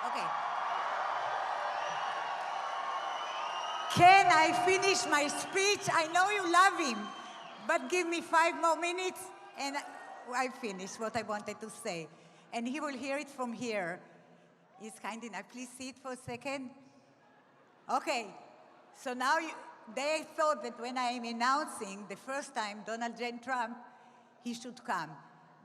Okay. Can I finish my speech? I know you love him, but give me 5 more minutes and I finish what I wanted to say. And he will hear it from here. He's kind enough. Please sit for a second. Okay. So now they thought that when I am announcing the first time Donald J. Trump, he should come.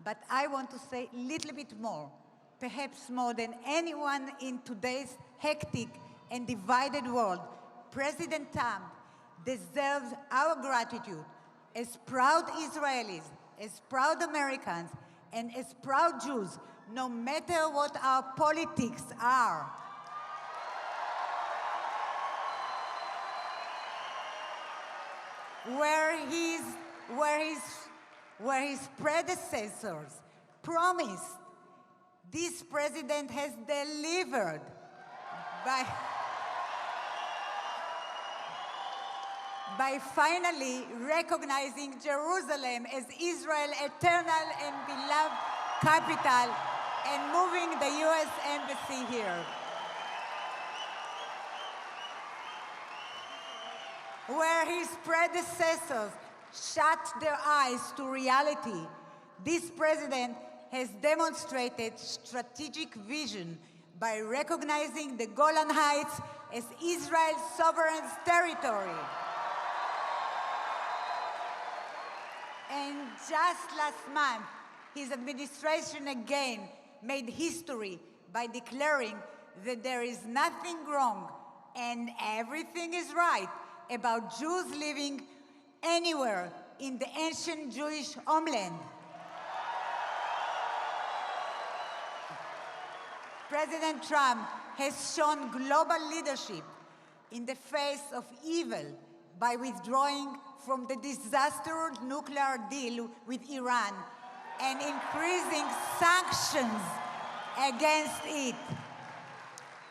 But I want to say a little bit more, perhaps more than anyone in today's hectic and divided world. President Trump deserves our gratitude as proud Israelis, as proud Americans, and as proud Jews, no matter what our politics are. Where his predecessors promised, this president has delivered by finally recognizing Jerusalem as Israel's eternal and beloved capital and moving the U.S. Embassy here. Where his predecessors shut their eyes to reality, this president has demonstrated strategic vision by recognizing the Golan Heights as Israel's sovereign territory. And just last month, his administration again made history by declaring that there is nothing wrong and everything is right about Jews living anywhere in the ancient Jewish homeland. President Trump has shown global leadership in the face of evil by withdrawing from the disastrous nuclear deal with Iran and increasing sanctions against it.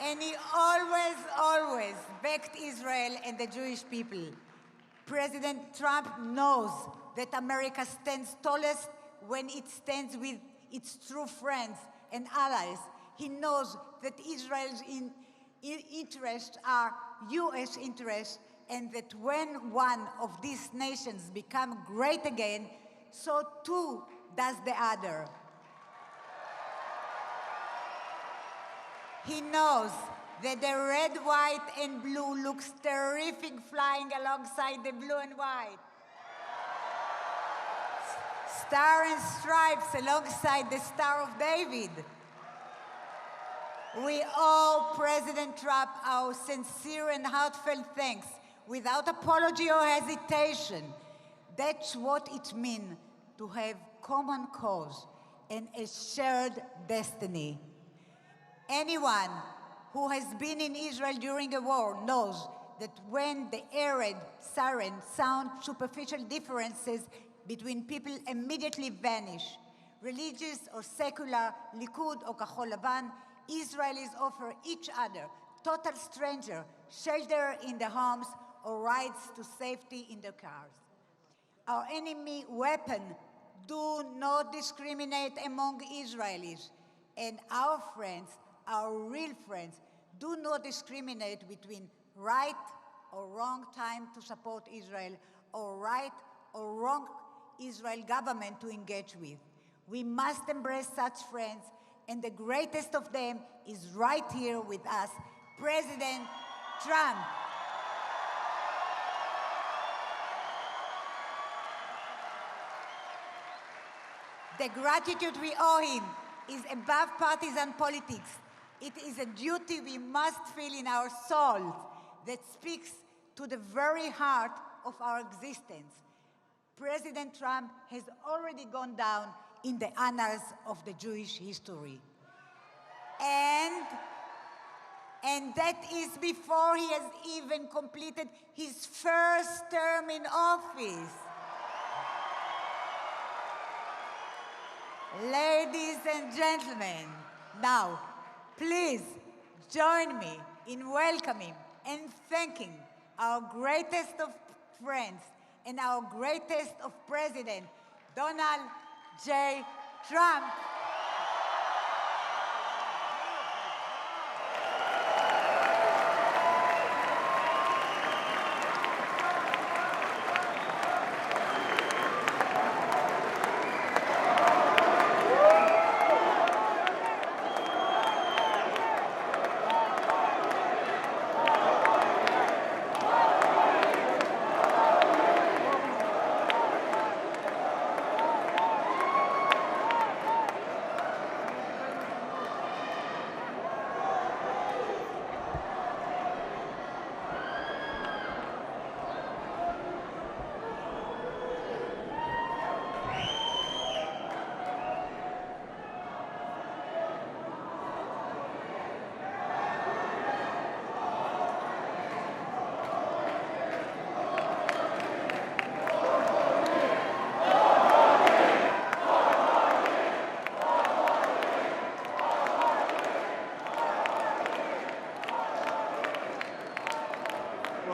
And he always backed Israel and the Jewish people. President Trump knows that America stands tallest when it stands with its true friends and allies. He knows that Israel's interests are U.S. interests, and that when one of these nations becomes great again, so too does the other. He knows that the red, white, and blue looks terrific flying alongside the blue and white. Star and stripes alongside the Star of David. We owe President Trump our sincere and heartfelt thanks, without apology or hesitation. That's what it means to have common cause and a shared destiny. Anyone who has been in Israel during a war knows that when the air raid siren sound, superficial differences between people immediately vanish. Religious or secular, Likud or Kahol Lavan, Israelis offer each other, total stranger, shelter in their homes or rides to safety in their cars. Our enemy weapon do not discriminate among Israelis, and our friends, our real friends, do not discriminate between right or wrong time to support Israel or right or wrong Israel government to engage with. We must embrace such friends, and the greatest of them is right here with us, President Trump. The gratitude we owe him is above partisan politics. It is a duty we must feel in our souls that speaks to the very heart of our existence. President Trump has already gone down in the annals of the Jewish history. And that is before he has even completed his first term in office. Ladies and gentlemen, now, please join me in welcoming and thanking our greatest of friends and our greatest of President, Donald J. Trump.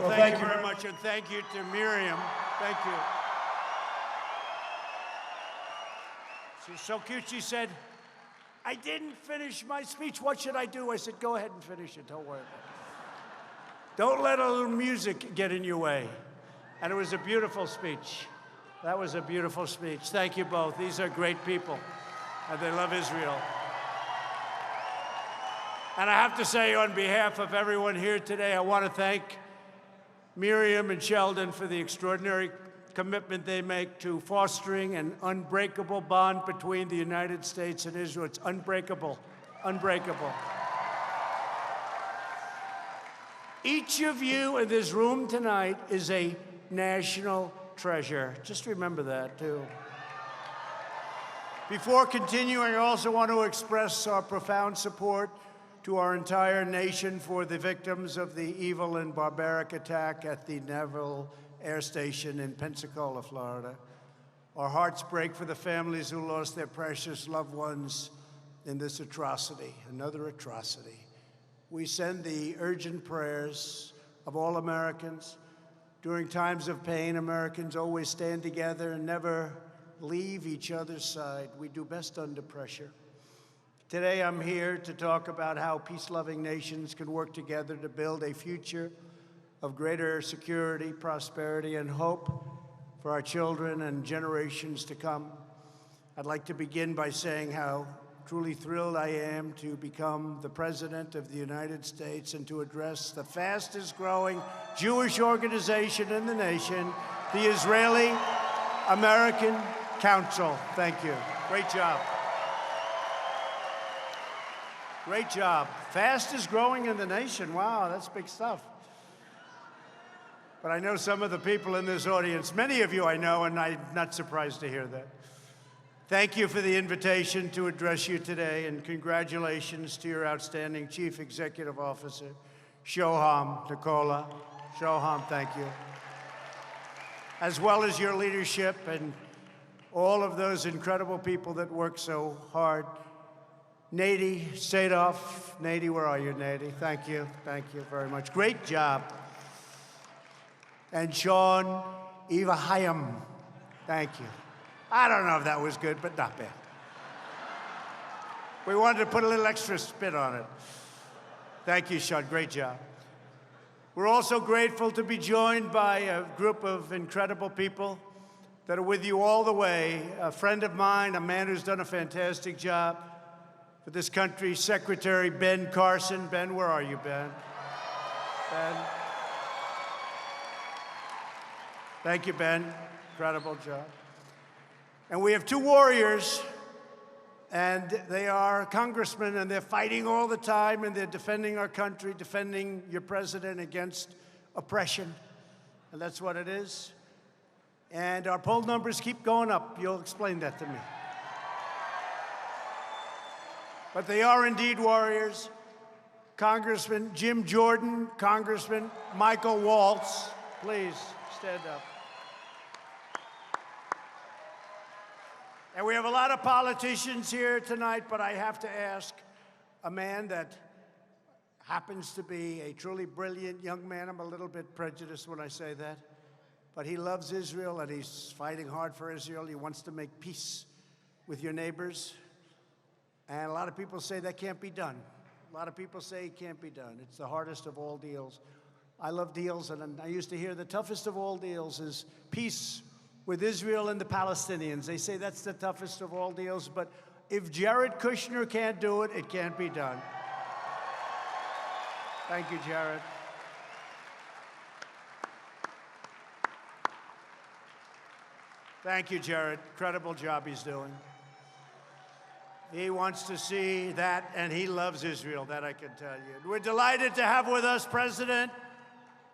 Well, thank you very much, and thank you to Miriam. Thank you. She's so cute. She said, I didn't finish my speech. What should I do? I said, go ahead and finish it. Don't worry about it. Don't let a little music get in your way. And it was a beautiful speech. That was a beautiful speech. Thank you both. These are great people, and they love Israel. And I have to say, on behalf of everyone here today, I want to thank Miriam and Sheldon for the extraordinary commitment they make to fostering an unbreakable bond between the United States and Israel. It's unbreakable, unbreakable. Each of you in this room tonight is a national treasure. Just remember that, too. Before continuing, I also want to express our profound support to our entire nation for the victims of the evil and barbaric attack at the Naval Air Station in Pensacola, Florida. Our hearts break for the families who lost their precious loved ones in this atrocity, another atrocity. We send the urgent prayers of all Americans. During times of pain, Americans always stand together and never leave each other's side. We do best under pressure. Today, I'm here to talk about how peace-loving nations can work together to build a future of greater security, prosperity, and hope for our children and generations to come. I'd like to begin by saying how truly thrilled I am to become the President of the United States and to address the fastest-growing Jewish organization in the nation, the Israeli American Council. Thank you. Great job. Great job. Fastest growing in the nation. Wow, that's big stuff. But I know some of the people in this audience, many of you I know, and I'm not surprised to hear that. Thank you for the invitation to address you today, and congratulations to your outstanding Chief Executive Officer, Shoham Nicola. Shoham, thank you. As well as your leadership and all of those incredible people that work so hard. Nady Sadoff. Nady, where are you, Nady? Thank you very much. Great job. And Sean Evahayim. Thank you. I don't know if that was good, but not bad. We wanted to put a little extra spin on it. Thank you, Sean. Great job. We're also grateful to be joined by a group of incredible people that are with you all the way. A friend of mine, a man who's done a fantastic job for this country, Secretary Ben Carson. Ben, where are you, Ben? Ben. Thank you, Ben. Incredible job. And we have two warriors, and they are congressmen, and they're fighting all the time, and they're defending our country, defending your president against oppression. And that's what it is. And our poll numbers keep going up. You'll explain that to me. But they are indeed warriors. Congressman Jim Jordan, Congressman Michael Waltz, please stand up. And we have a lot of politicians here tonight, but I have to ask a man that happens to be a truly brilliant young man. I'm a little bit prejudiced when I say that. But he loves Israel, and he's fighting hard for Israel. He wants to make peace with your neighbors. And a lot of people say that can't be done. A lot of people say it can't be done. It's the hardest of all deals. I love deals, and I used to hear the toughest of all deals is peace with Israel and the Palestinians. They say that's the toughest of all deals, but if Jared Kushner can't do it, it can't be done. Thank you, Jared. Thank you, Jared. Incredible job he's doing. He wants to see that, and he loves Israel, that I can tell you. We're delighted to have with us President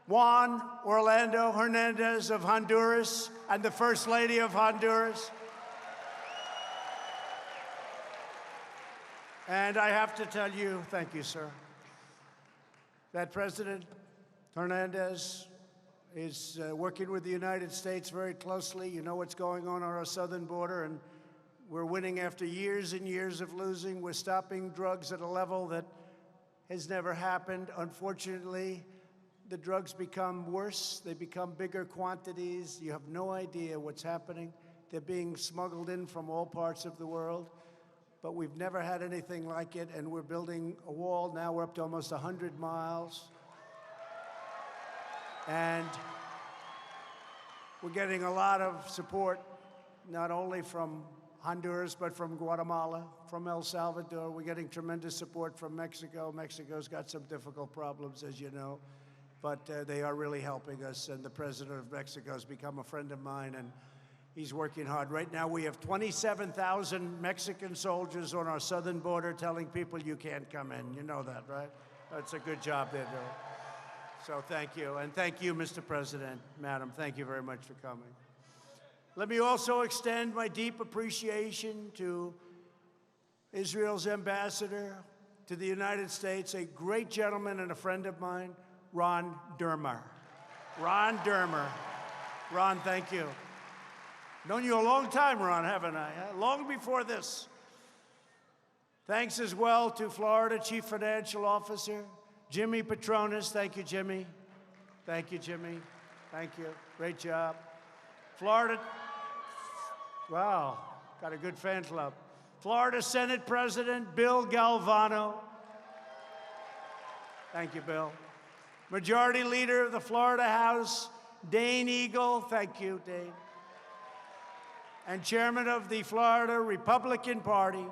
Juan Orlando Hernandez of Honduras and the First Lady of Honduras. And I have to tell you, thank you, sir, that President Hernandez is working with the United States very closely. You know what's going on our southern border, and we're winning after years and years of losing. We're stopping drugs at a level that has never happened. Unfortunately, the drugs become worse. They become bigger quantities. You have no idea what's happening. They're being smuggled in from all parts of the world. But we've never had anything like it, and we're building a wall. Now we're up to almost 100 miles. And we're getting a lot of support, not only from Honduras, but from Guatemala, from El Salvador. We're getting tremendous support from Mexico. Mexico's got some difficult problems, as you know, but they are really helping us, and the president of Mexico has become a friend of mine, and he's working hard. Right now, we have 27,000 Mexican soldiers on our southern border telling people you can't come in. You know that, right? That's a good job they're doing. So thank you, and thank you, Mr. President, Madam. Thank you very much for coming. Let me also extend my deep appreciation to Israel's ambassador to the United States, a great gentleman and a friend of mine, Ron Dermer. Ron Dermer. Ron, thank you. Known you a long time, Ron, haven't I? Long before this. Thanks as well to Florida Chief Financial Officer, Jimmy Petronas. Thank you, Jimmy. Thank you, Jimmy. Thank you. Great job. Florida, wow, got a good fan club. Florida Senate President Bill Galvano. Thank you, Bill. Majority Leader of the Florida House, Dane Eagle. Thank you, Dane. And Chairman of the Florida Republican Party,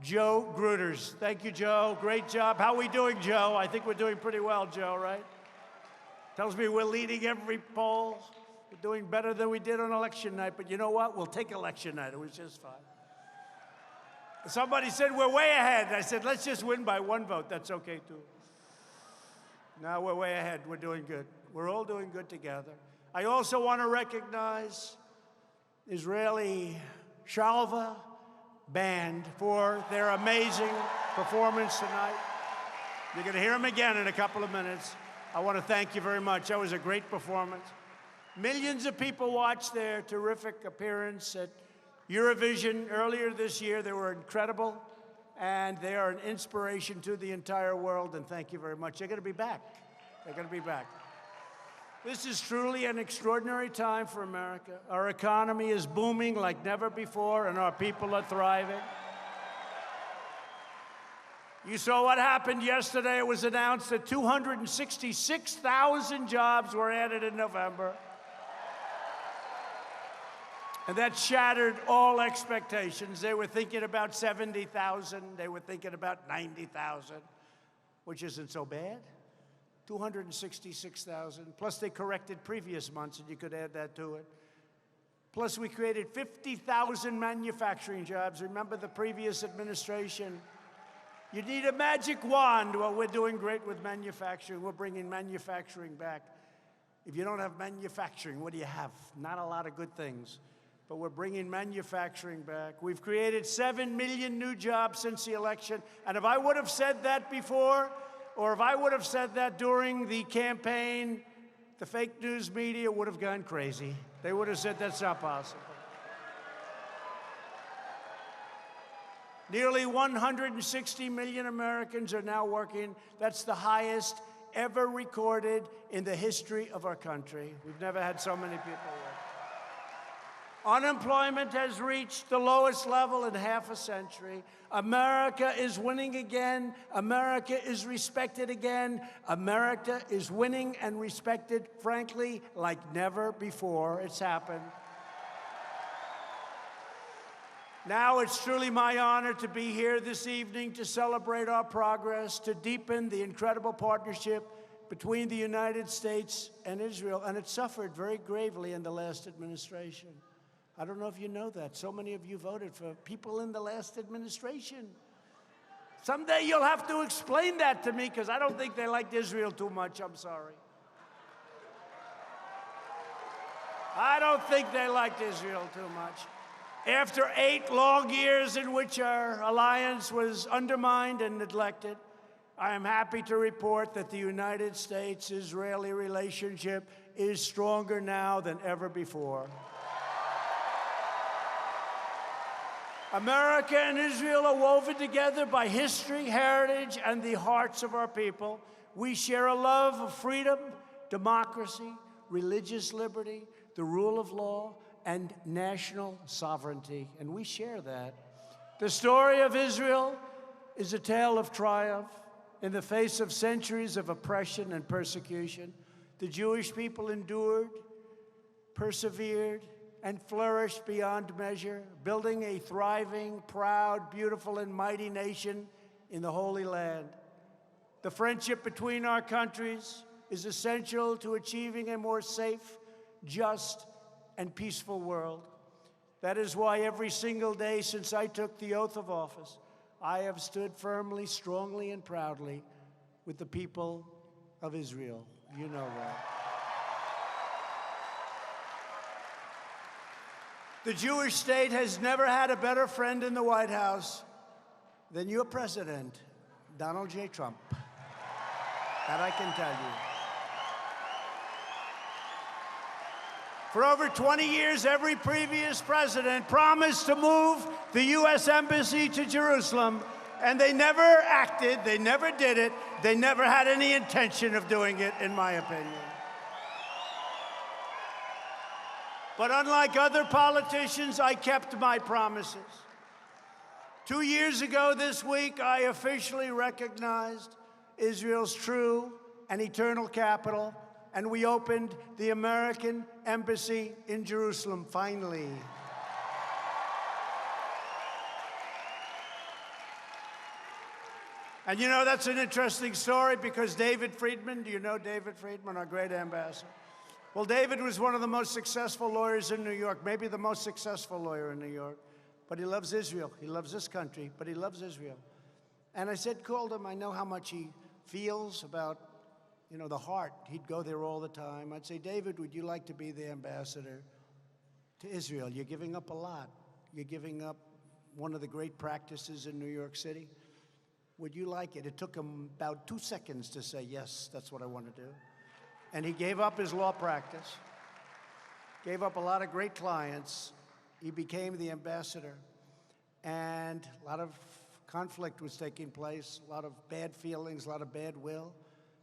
Joe Gruters. Thank you, Joe. Great job. How are we doing, Joe? I think we're doing pretty well, Joe, right? Tells me we're leading every poll. We're doing better than we did on election night, but you know what? We'll take election night. It was just fine. Somebody said we're way ahead. I said, let's just win by one vote. That's okay, too. Now we're way ahead. We're doing good. We're all doing good together. I also want to recognize Israeli Shalva Band for their amazing performance tonight. You're going to hear them again in a couple of minutes. I want to thank you very much. That was a great performance. Millions of people watched their terrific appearance at Eurovision earlier this year. They were incredible, and they are an inspiration to the entire world, and thank you very much. They're going to be back. They're going to be back. This is truly an extraordinary time for America. Our economy is booming like never before, and our people are thriving. You saw what happened yesterday. It was announced that 266,000 jobs were added in November. And that shattered all expectations. They were thinking about 70,000. They were thinking about 90,000, which isn't so bad. 266,000. Plus, they corrected previous months, and you could add that to it. Plus, we created 50,000 manufacturing jobs. Remember the previous administration? You need a magic wand. Well, we're doing great with manufacturing. We're bringing manufacturing back. If you don't have manufacturing, what do you have? Not a lot of good things. But we're bringing manufacturing back. We've created 7 million new jobs since the election. And if I would have said that before, or if I would have said that during the campaign, the fake news media would have gone crazy. They would have said that's not possible. Nearly 160 million Americans are now working. That's the highest ever recorded in the history of our country. We've never had so many people work. Unemployment has reached the lowest level in half a century. America is winning again. America is respected again. America is winning and respected, frankly, like never before. It's happened. Now it's truly my honor to be here this evening to celebrate our progress, to deepen the incredible partnership between the United States and Israel. And it suffered very gravely in the last administration. I don't know if you know that. So many of you voted for people in the last administration. Someday you'll have to explain that to me, because I don't think they liked Israel too much. I'm sorry. I don't think they liked Israel too much. After 8 long years in which our alliance was undermined and neglected, I am happy to report that the United States-Israeli relationship is stronger now than ever before. America and Israel are woven together by history, heritage, and the hearts of our people. We share a love of freedom democracy, religious liberty, the rule of law, and national sovereignty, and we share that. The story of Israel is a tale of triumph in the face of centuries of oppression and persecution. The Jewish people endured, persevered, and flourished beyond measure, building a thriving, proud, beautiful, and mighty nation in the Holy Land. The friendship between our countries is essential to achieving a more safe, just, and peaceful world. That is why every single day since I took the oath of office, I have stood firmly, strongly, and proudly with the people of Israel. You know that. The Jewish state has never had a better friend in the White House than your president, Donald J. Trump. That I can tell you. For over 20 years, every previous president promised to move the U.S. Embassy to Jerusalem, and they never acted, they never did it, they never had any intention of doing it, in my opinion. But unlike other politicians, I kept my promises. 2 years ago this week, I officially recognized Israel's true and eternal capital, and we opened the American Embassy in Jerusalem, finally. And you know, that's an interesting story because David Friedman, do you know David Friedman, our great ambassador? Well, David was one of the most successful lawyers in New York, maybe the most successful lawyer in New York. But he loves Israel. He loves this country, but he loves Israel. And I called him, I know how much he feels about, you know, the heart. He'd go there all the time. I'd say, David, would you like to be the ambassador to Israel? You're giving up a lot. You're giving up one of the great practices in New York City. Would you like it? It took him about 2 seconds to say, yes, that's what I want to do. And he gave up his law practice, gave up a lot of great clients. He became the ambassador. And a lot of conflict was taking place, a lot of bad feelings, a lot of bad will.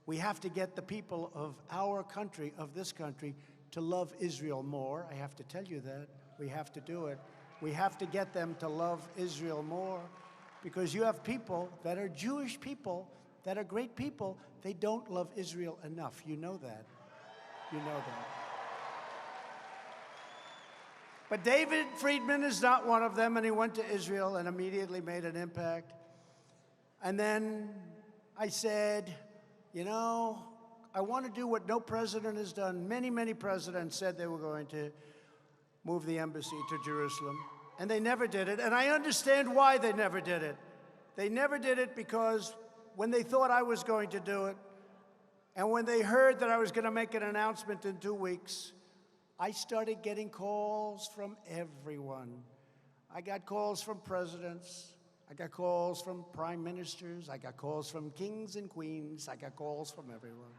We have to get the people of our country, of this country, to love Israel more. I have to tell you that. We have to do it. We have to get them to love Israel more because you have people that are Jewish people that are great people. They don't love Israel enough. You know that. You know that. But David Friedman is not one of them, and he went to Israel and immediately made an impact. And then I said, you know, I want to do what no president has done. Many, many presidents said they were going to move the embassy to Jerusalem, and they never did it. And I understand why they never did it. They never did it because when they thought I was going to do it, and when they heard that I was going to make an announcement in 2 weeks, I started getting calls from everyone. I got calls from presidents. I got calls from prime ministers. I got calls from kings and queens. I got calls from everyone.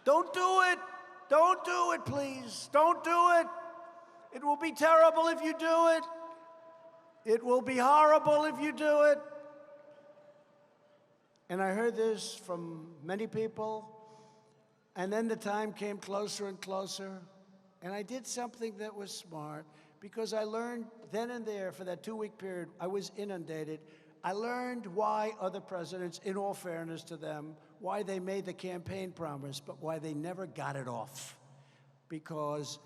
Don't do it. Don't do it, please. Don't do it. It will be terrible if you do it. It will be horrible if you do it. And I heard this from many people. And then the time came closer and closer. And I did something that was smart because I learned then and there for that 2-week period, I was inundated. I learned why other presidents, in all fairness to them, why they made the campaign promise, but why they never got it off. Because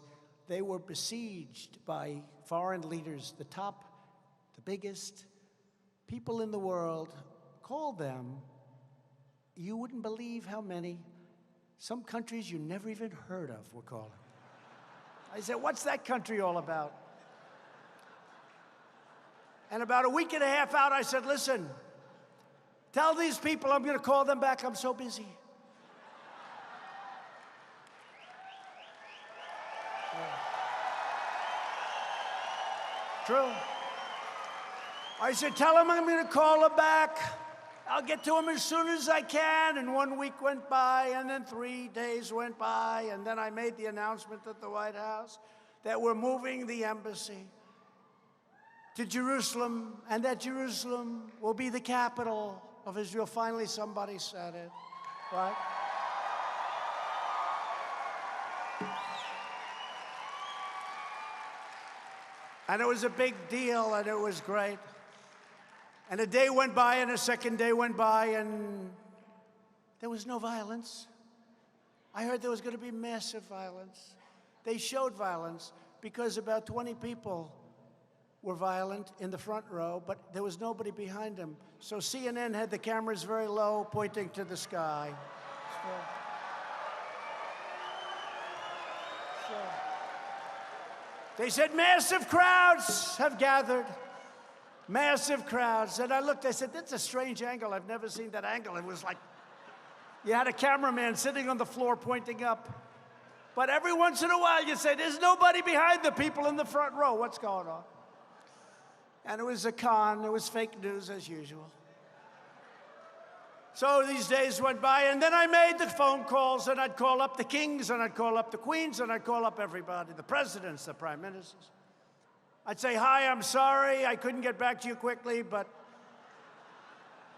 they were besieged by foreign leaders, the top, the biggest people in the world. Call them. You wouldn't believe how many. Some countries you never even heard of were calling. I said, what's that country all about? And about a week and a half out, I said, listen, tell these people I'm going to call them back. I'm so busy. True. I said, tell them I'm going to call them back. I'll get to them as soon as I can. And 1 week went by, and then 3 days went by, and then I made the announcement at the White House that we're moving the embassy to Jerusalem, and that Jerusalem will be the capital of Israel. Finally, somebody said it, right? And it was a big deal, and it was great. And a day went by, and a second day went by, and there was no violence. I heard there was going to be massive violence. They showed violence because about 20 people were violent in the front row, but there was nobody behind them. So CNN had the cameras very low, pointing to the sky. They said massive crowds have gathered. Massive crowds. And I looked, I said, that's a strange angle. I've never seen that angle. It was like you had a cameraman sitting on the floor pointing up. But every once in a while you say, there's nobody behind the people in the front row. What's going on? And it was a con. It was fake news as usual. So these days went by, and then I made the phone calls, and I'd call up the kings, and I'd call up the queens, and I'd call up everybody, the presidents, the prime ministers. I'd say, hi, I'm sorry, I couldn't get back to you quickly, but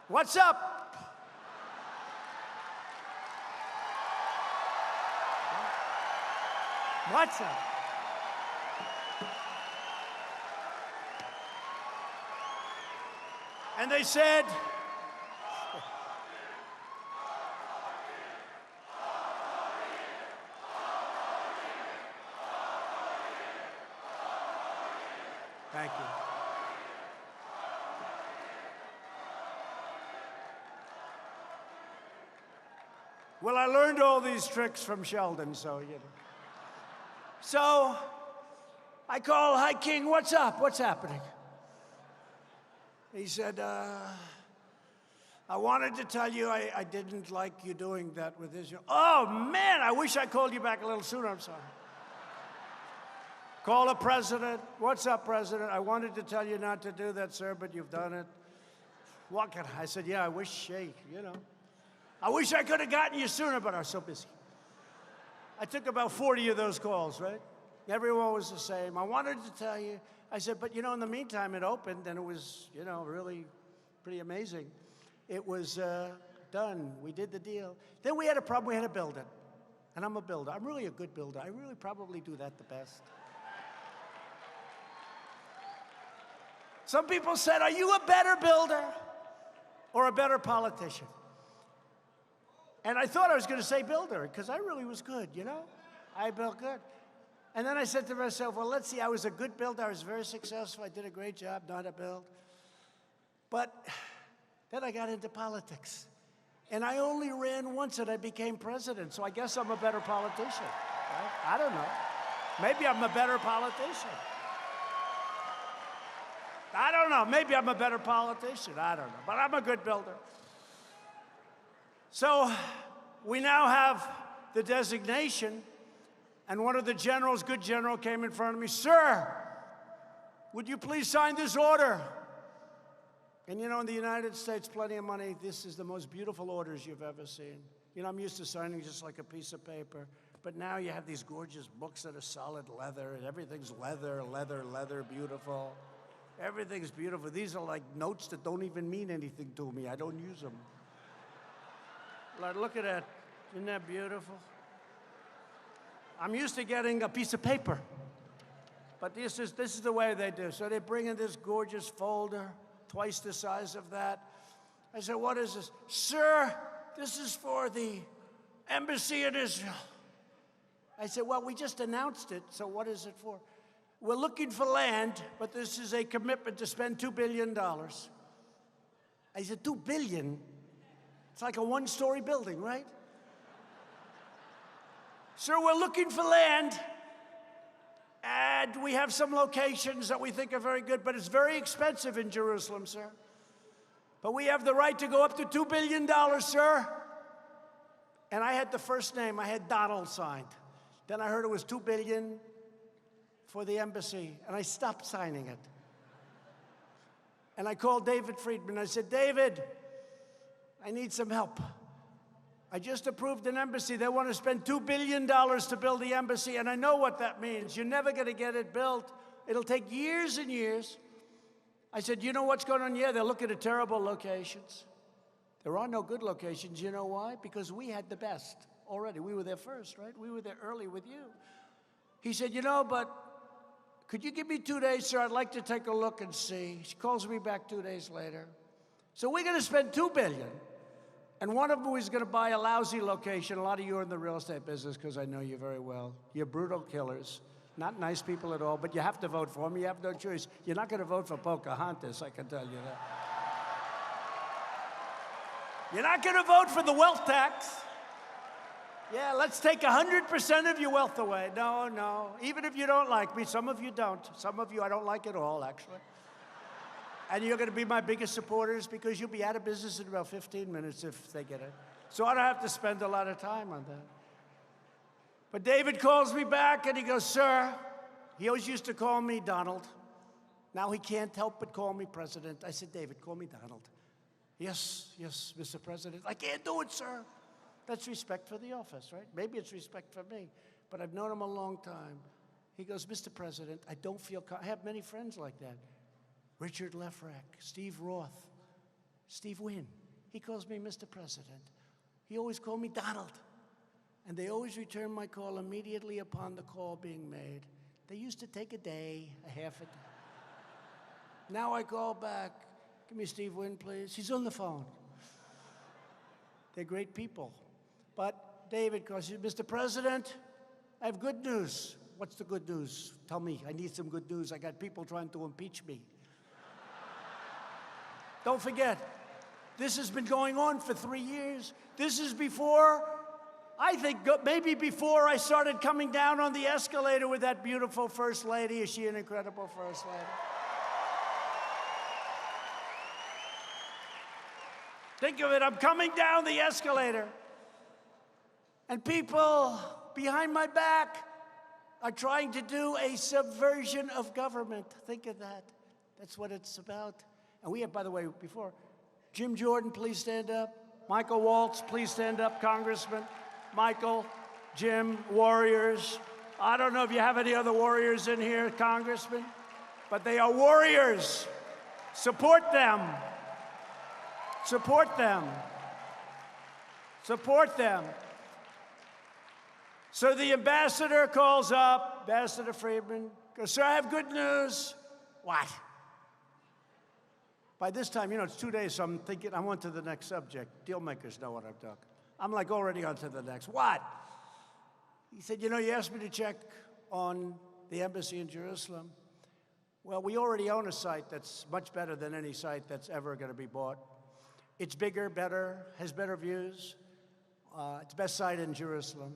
what's up? What's up? And they said, thank you. Well, I learned all these tricks from Sheldon, so, you know. So I call, hi, King, what's up? What's happening? He said, I wanted to tell you I didn't like you doing that with Israel. Oh, man, I wish I called you back a little sooner. I'm sorry. Call the president. What's up, President? I wanted to tell you not to do that, sir, but you've done it. What can I said, yeah, I wish, you know. I wish I could have gotten you sooner, but I was so busy. I took about 40 of those calls, right? Everyone was the same. I wanted to tell you. I said, but, you know, in the meantime, it opened, and it was, you know, really pretty amazing. It was done. We did the deal. Then we had a problem. We had to build it. And I'm a builder. I'm really a good builder. I really probably do that the best. Some people said, are you a better builder or a better politician? And I thought I was going to say builder, because I really was good, you know? I built good. And then I said to myself, well, let's see, I was a good builder. I was very successful. I did a great job, not a build. But then I got into politics. And I only ran once, and I became president. So I guess I'm a better politician. Right? I don't know. Maybe I'm a better politician. I don't know. Maybe I'm a better politician. I don't know. But I'm a good builder. So we now have the designation, and one of the generals, good general, came in front of me, sir, would you please sign this order? And you know, in the United States, plenty of money, this is the most beautiful orders you've ever seen. You know, I'm used to signing just like a piece of paper, but now you have these gorgeous books that are solid leather, and everything's leather, leather, leather, beautiful. Everything's beautiful. These are like notes that don't even mean anything to me. I don't use them. Like, look at that. Isn't that beautiful? I'm used to getting a piece of paper, but this is the way they do. So they bring in this gorgeous folder, twice the size of that. I said, what is this? Sir, this is for the embassy in Israel. I said, well, we just announced it, so what is it for? We're looking for land, but this is a commitment to spend $2 billion. I said, $2 billion? It's like a one-story building, right? Sir, we're looking for land, and we have some locations that we think are very good, but it's very expensive in Jerusalem, sir. But we have the right to go up to $2 billion, sir. And I had the first name. I had Donald signed. Then I heard it was $2 billion for the embassy, and I stopped signing it. And I called David Friedman. I said, David, I need some help. I just approved an embassy. They want to spend $2 billion to build the embassy, and I know what that means. You're never going to get it built. It'll take years and years. I said, you know what's going on? Yeah, they're looking at terrible locations. There are no good locations. You know why? Because we had the best already. We were there first, right? We were there early with you. He said, you know, but could you give me 2 days, sir? I'd like to take a look and see. She calls me back 2 days later. So we're going to spend $2 billion. And one of them is going to buy a lousy location. A lot of you are in the real estate business because I know you very well. You're brutal killers. Not nice people at all, but you have to vote for them. You have no choice. You're not going to vote for Pocahontas, I can tell you that. You're not going to vote for the wealth tax. Yeah, let's take 100% of your wealth away. No, no. Even if you don't like me, some of you don't. Some of you I don't like at all, actually. And you're going to be my biggest supporters because you'll be out of business in about 15 minutes if they get it. So I don't have to spend a lot of time on that. But David calls me back and he goes, sir, he always used to call me Donald. Now he can't help but call me President. I said, David, call me Donald. Yes, yes, Mr. President. I can't do it, sir. That's respect for the office, right? Maybe it's respect for me, but I've known him a long time. He goes, Mr. President, I don't feel, I have many friends like that. Richard Lefrak, Steve Roth, Steve Wynn. He calls me Mr. President. He always called me Donald. And they always return my call immediately upon the call being made. They used to take a day, a half a day. Now I call back. Give me Steve Wynn, please. He's on the phone. They're great people. But David calls you, Mr. President, I have good news. What's the good news? Tell me, I need some good news. I got people trying to impeach me. Don't forget, this has been going on for 3 years. This is before, I think maybe before I started coming down on the escalator with that beautiful First Lady. Is she an incredible First Lady? Think of it, I'm coming down the escalator, and people behind my back are trying to do a subversion of government. Think of that. That's what it's about. And we have, by the way, before, Jim Jordan, please stand up. Michael Waltz, please stand up, Congressman. Michael, Jim, warriors. I don't know if you have any other warriors in here, Congressman, but they are warriors. Support them. Support them. Support them. So the ambassador calls up, Ambassador Friedman, goes, sir, I have good news. What? By this time, you know, it's 2 days, so I'm thinking, I'm on to the next subject. Deal makers know what I'm talking. I'm like already on to the next. What? He said, you know, you asked me to check on the embassy in Jerusalem. Well, we already own a site that's much better than any site that's ever going to be bought. It's bigger, better, has better views. It's the best site in Jerusalem.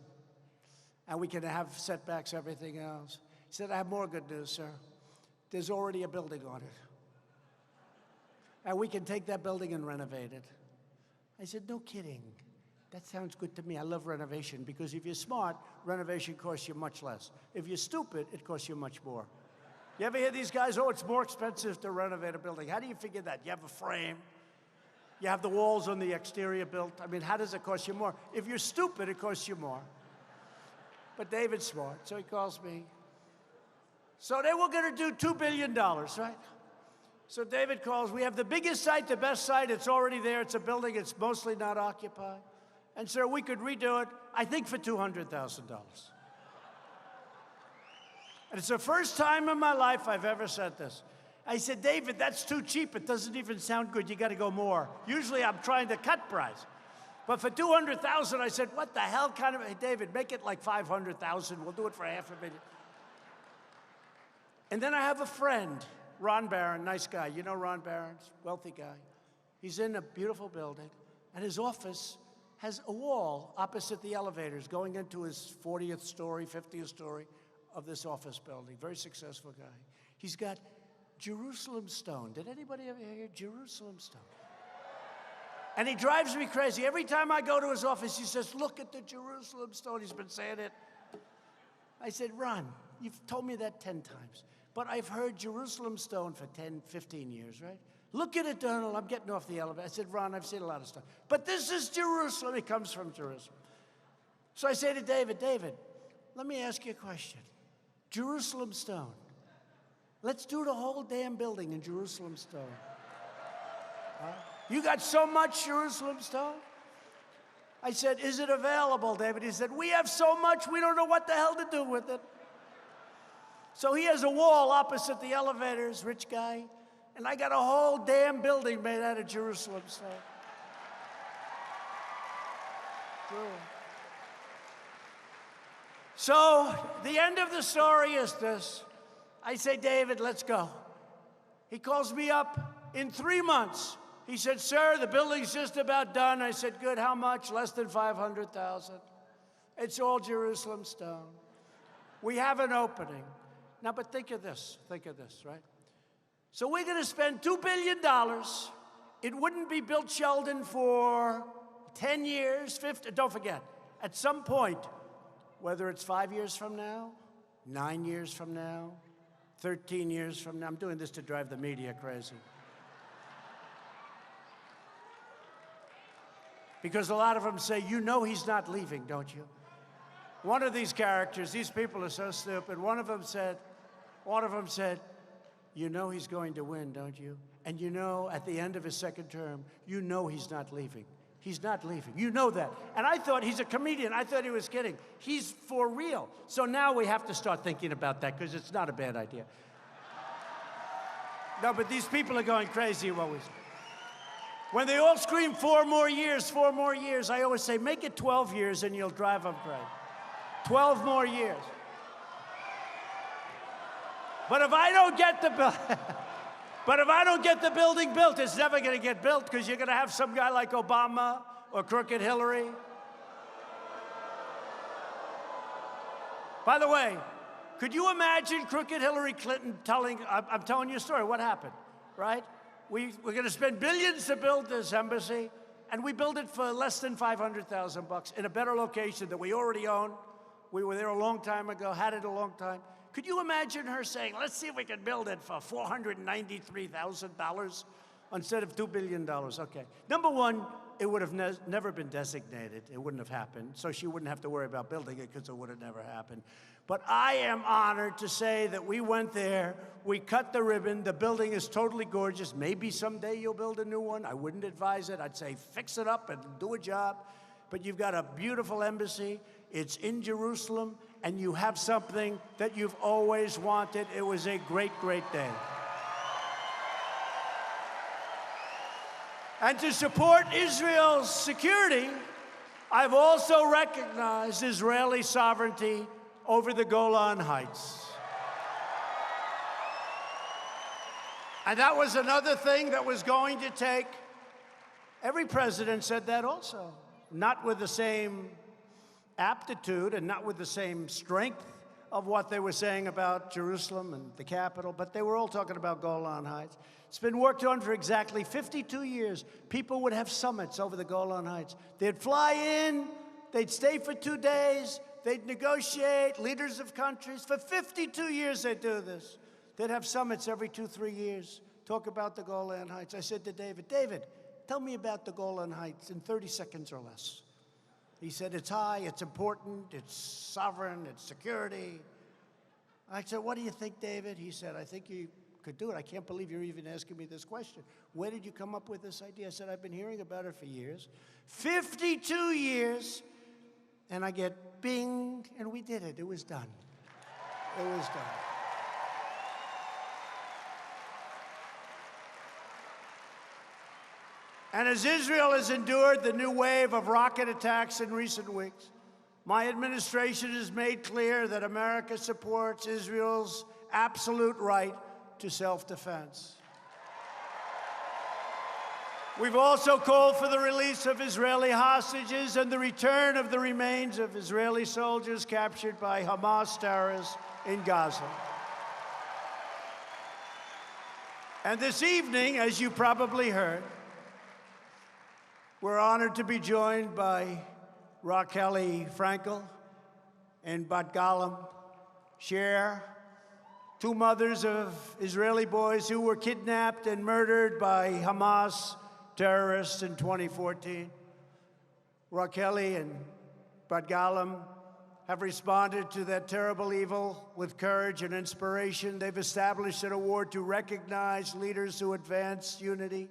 And we can have setbacks, everything else. He said, I have more good news, sir. There's already a building on it. And we can take that building and renovate it. I said, no kidding. That sounds good to me. I love renovation because if you're smart, renovation costs you much less. If you're stupid, it costs you much more. You ever hear these guys, oh, it's more expensive to renovate a building. How do you figure that? You have a frame. You have the walls on the exterior built. I mean, how does it cost you more? If you're stupid, it costs you more. But David's smart, so he calls me. So they were going to do $2 billion, right? So David calls, we have the biggest site, the best site, it's already there, it's a building, it's mostly not occupied. And sir, we could redo it, I think for $200,000. And it's the first time in my life I've ever said this. I said, David, that's too cheap, it doesn't even sound good, you gotta go more. Usually I'm trying to cut price. But for $200,000, I said, what the hell kind of, hey David, make it like $500,000, we'll do it for $500,000. And then I have a friend, Ron Barron, nice guy. You know Ron Barron, wealthy guy. He's in a beautiful building, and his office has a wall opposite the elevators going into his 40th story, 50th story of this office building. Very successful guy. He's got Jerusalem stone. Did anybody ever hear Jerusalem stone? And he drives me crazy. Every time I go to his office, he says, look at the Jerusalem stone. He's been saying it. I said, Ron, you've told me that 10 times. But I've heard Jerusalem stone for 10, 15 years, right? Look at it, Donald. I'm getting off the elevator. I said, Ron, I've seen a lot of stuff. But this is Jerusalem. It comes from Jerusalem. So I say to David, David, let me ask you a question. Jerusalem stone. Let's do the whole damn building in Jerusalem stone. You got so much Jerusalem stone? I said, is it available, David? He said, we have so much, we don't know what the hell to do with it. So he has a wall opposite the elevators, rich guy, and I got a whole damn building made out of Jerusalem stuff. So the end of the story is this. I say, David, let's go. He calls me up in 3 months. He said, sir, the building's just about done. I said, good, how much? Less than 500,000. It's all Jerusalem stone. We have an opening. Now, but think of this, right? So we're going to spend $2 billion. It wouldn't be built, Sheldon, for 10 years, 50, don't forget, at some point, whether it's 5 years from now, 9 years from now, 13 years from now, I'm doing this to drive the media crazy. Because a lot of them say, you know he's not leaving, don't you? One of these characters, these people are so stupid, one of them said, you know he's going to win, don't you? And you know, at the end of his second term, you know he's not leaving. He's not leaving. You know that. And I thought, he's a comedian. I thought he was kidding. He's for real. So now we have to start thinking about that, because it's not a bad idea. No, but these people are going crazy always. When they all scream 4 more years, I always say, make it 12 years and you'll drive them crazy. 12 more years. But if I don't get the building built, it's never going to get built, because you're going to have some guy like Obama or crooked Hillary. By the way, could you imagine crooked Hillary Clinton I'm telling you a story, what happened, right? We're going to spend billions to build this embassy, and we built it for less than $500,000 in a better location that we already own. We were there a long time ago, had it a long time. Could you imagine her saying, let's see if we can build it for $493,000 instead of $2 billion? Okay. Number one, it would have never been designated. It wouldn't have happened. So she wouldn't have to worry about building it, because it would have never happened. But I am honored to say that we went there, we cut the ribbon, the building is totally gorgeous. Maybe someday you'll build a new one. I wouldn't advise it. I'd say fix it up and do a job. But you've got a beautiful embassy. It's in Jerusalem, and you have something that you've always wanted. It was a great, great day. And to support Israel's security, I've also recognized Israeli sovereignty over the Golan Heights. And that was another thing that was going to take, every president said that also, not with the same aptitude and not with the same strength of what they were saying about Jerusalem and the capital, but they were all talking about Golan Heights. It's been worked on for exactly 52 years. People would have summits over the Golan Heights. They'd fly in, they'd stay for 2 days, they'd negotiate, leaders of countries. For 52 years they'd do this. They'd have summits every 2-3 years, talk about the Golan Heights. I said to David, tell me about the Golan Heights in 30 seconds or less. He said, it's high, it's important, it's sovereign, it's security. I said, what do you think, David? He said, I think you could do it. I can't believe you're even asking me this question. Where did you come up with this idea? I said, I've been hearing about it for years. 52 years, and I get bing, and we did it. It was done. It was done. And as Israel has endured the new wave of rocket attacks in recent weeks, my administration has made clear that America supports Israel's absolute right to self-defense. We've also called for the release of Israeli hostages and the return of the remains of Israeli soldiers captured by Hamas terrorists in Gaza. And this evening, as you probably heard, we're honored to be joined by Racheli Frankel and Bat Galam, Cher, 2 mothers of Israeli boys who were kidnapped and murdered by Hamas terrorists in 2014. Racheli and Bat Galam have responded to that terrible evil with courage and inspiration. They've established an award to recognize leaders who advance unity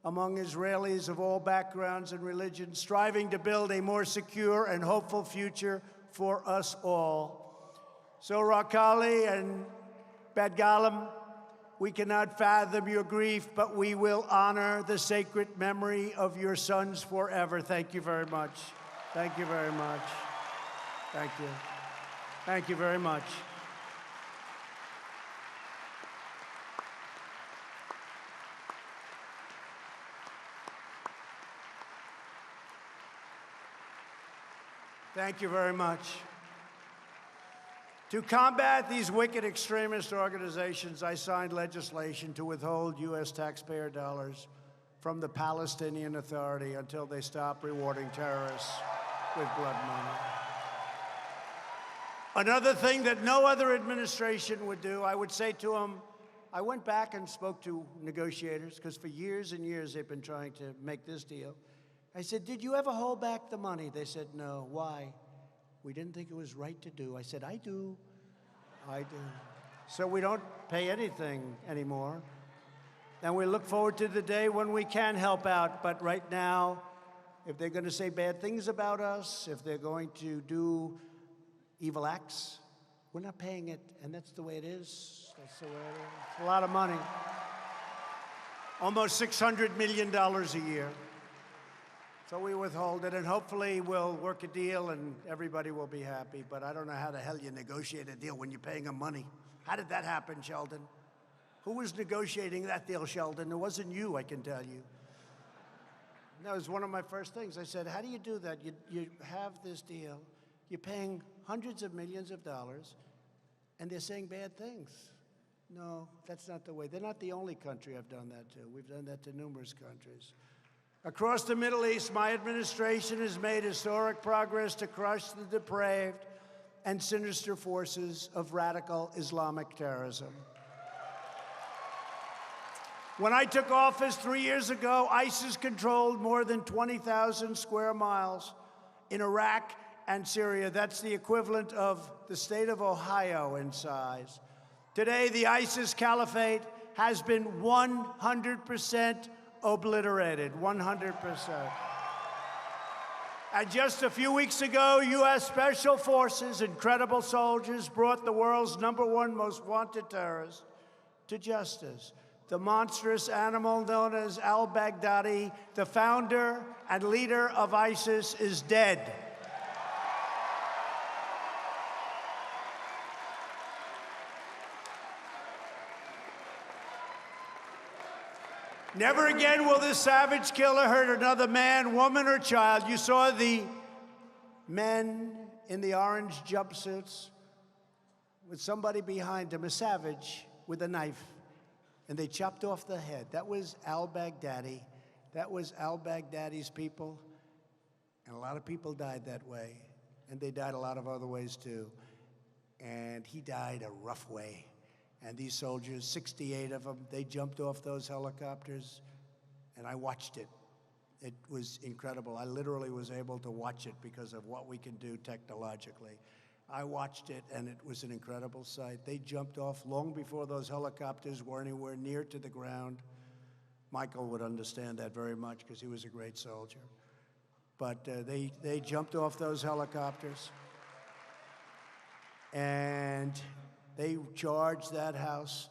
among Israelis of all backgrounds and religions, striving to build a more secure and hopeful future for us all. So Rakali and Badgalam, we cannot fathom your grief, but we will honor the sacred memory of your sons forever. Thank you very much. Thank you very much. Thank you. Thank you very much. Thank you very much. To combat these wicked extremist organizations, I signed legislation to withhold U.S. taxpayer dollars from the Palestinian Authority until they stop rewarding terrorists with blood money. Another thing that no other administration would do, I would say to them, I went back and spoke to negotiators, because for years and years they've been trying to make this deal. I said, did you ever hold back the money? They said, no. Why? We didn't think it was right to do. I said, I do. I do. So we don't pay anything anymore. And we look forward to the day when we can help out. But right now, if they're going to say bad things about us, if they're going to do evil acts, we're not paying it. And that's the way it is. That's the way it is. It's a lot of money. Almost $600 million a year. So we withhold it, and hopefully we'll work a deal and everybody will be happy. But I don't know how the hell you negotiate a deal when you're paying them money. How did that happen, Sheldon? Who was negotiating that deal, Sheldon? It wasn't you, I can tell you. That was one of my first things. I said, how do you do that? You have this deal, you're paying hundreds of millions of dollars, and they're saying bad things. No, that's not the way. They're not the only country I've done that to. We've done that to numerous countries. Across the Middle East, my administration has made historic progress to crush the depraved and sinister forces of radical Islamic terrorism. When I took office 3 years ago, ISIS controlled more than 20,000 square miles in Iraq and Syria. That's the equivalent of the state of Ohio in size. Today, the ISIS caliphate has been 100% obliterated, 100%. And just a few weeks ago, U.S. Special Forces, incredible soldiers, brought the world's #1 most wanted terrorist to justice. The monstrous animal known as al-Baghdadi, the founder and leader of ISIS, is dead. Never again will this savage killer hurt another man, woman, or child. You saw the men in the orange jumpsuits with somebody behind them, a savage with a knife, and they chopped off the head. That was al-Baghdadi. That was al-Baghdadi's people, and a lot of people died that way, and they died a lot of other ways too. And he died a rough way. And these soldiers, 68 of them, they jumped off those helicopters, and I watched it. It was incredible. I literally was able to watch it because of what we can do technologically. I watched it, and it was an incredible sight. They jumped off long before those helicopters were anywhere near to the ground. Michael would understand that very much because he was a great soldier. But they jumped off those helicopters, and they charged that house,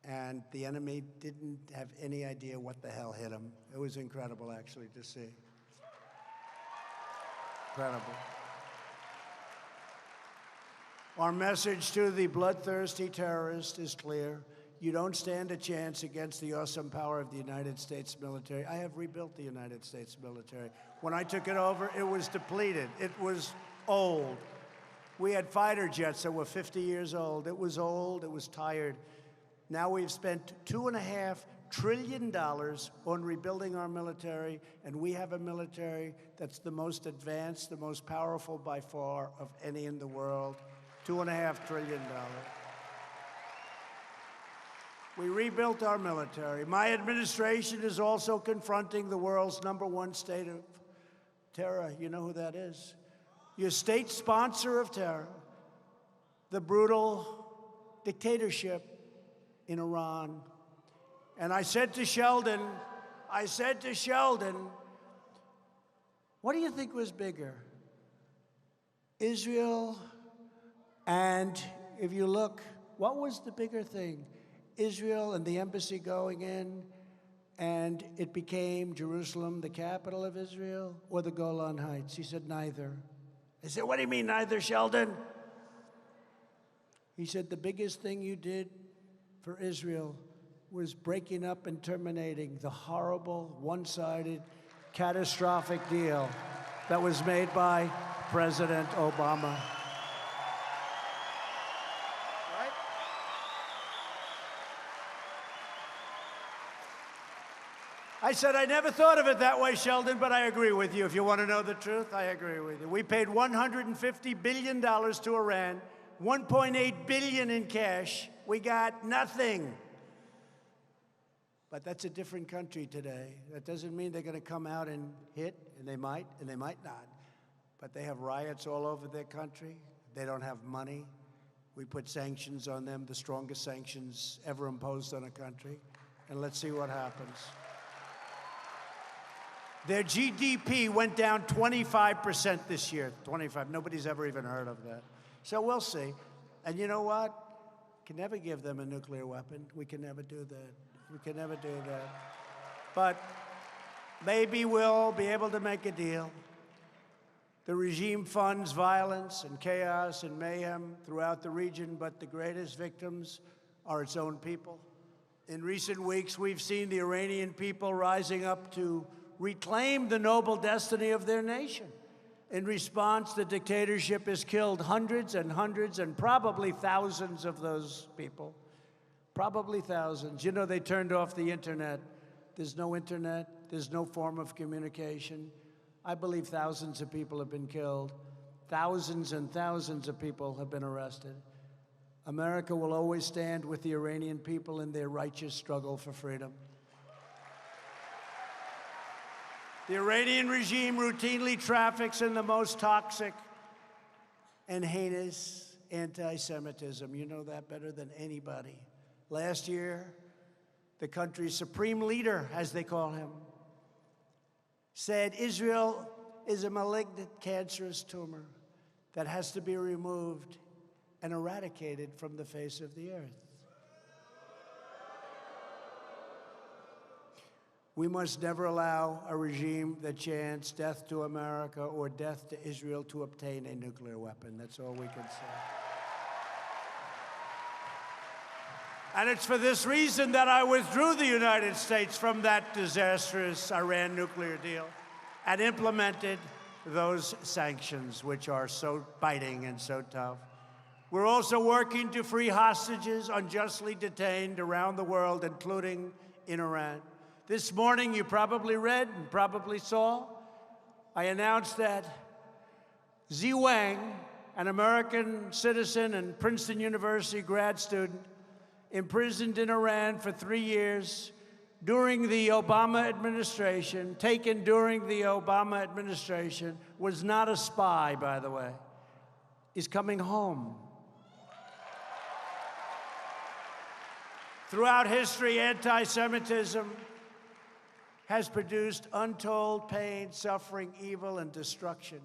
and the enemy didn't have any idea what the hell hit them. It was incredible, actually, to see. Incredible. Our message to the bloodthirsty terrorist is clear. You don't stand a chance against the awesome power of the United States military. I have rebuilt the United States military. When I took it over, it was depleted. It was old. We had fighter jets that were 50 years old. It was old, it was tired. Now we've spent $2.5 trillion on rebuilding our military, and we have a military that's the most advanced, the most powerful by far of any in the world. $2.5 trillion. We rebuilt our military. My administration is also confronting the world's #1 state of terror. You know who that is? Your state sponsor of terror, the brutal dictatorship in Iran. And I said to Sheldon, what do you think was bigger? Israel And if you look, what was the bigger thing? Israel and the embassy going in, and it became Jerusalem, the capital of Israel, or the Golan Heights? He said, neither. I said, what do you mean, neither, Sheldon? He said, the biggest thing you did for Israel was breaking up and terminating the horrible, one-sided, catastrophic deal that was made by President Obama. Right? I said, I never thought of it that way, Sheldon, but I agree with you. If you want to know the truth, I agree with you. We paid $150 billion to Iran, $1.8 billion in cash. We got nothing. But that's a different country today. That doesn't mean they're going to come out and hit, and they might not. But they have riots all over their country. They don't have money. We put sanctions on them, the strongest sanctions ever imposed on a country. And let's see what happens. Their GDP went down 25% this year. 25. Nobody's ever even heard of that. So we'll see. And you know what? Can never give them a nuclear weapon. We can never do that. We can never do that. But maybe we'll be able to make a deal. The regime funds violence and chaos and mayhem throughout the region, but the greatest victims are its own people. In recent weeks, we've seen the Iranian people rising up to reclaim the noble destiny of their nation. In response, the dictatorship has killed hundreds and hundreds and probably thousands of those people. Probably thousands. You know, they turned off the internet. There's no internet. There's no form of communication. I believe thousands of people have been killed. Thousands and thousands of people have been arrested. America will always stand with the Iranian people in their righteous struggle for freedom. The Iranian regime routinely traffics in the most toxic and heinous anti-Semitism. You know that better than anybody. Last year, the country's supreme leader, as they call him, said Israel is a malignant, cancerous tumor that has to be removed and eradicated from the face of the earth. We must never allow a regime that chants death to America or death to Israel to obtain a nuclear weapon. That's all we can say. And it's for this reason that I withdrew the United States from that disastrous Iran nuclear deal and implemented those sanctions, which are so biting and so tough. We're also working to free hostages unjustly detained around the world, including in Iran. This morning, you probably read and probably saw, I announced that Zi Wang, an American citizen and Princeton University grad student, imprisoned in Iran for 3 years during the Obama administration, taken during the Obama administration, was not a spy, by the way, is coming home. Throughout history, anti-Semitism has produced untold pain, suffering, evil, and destruction.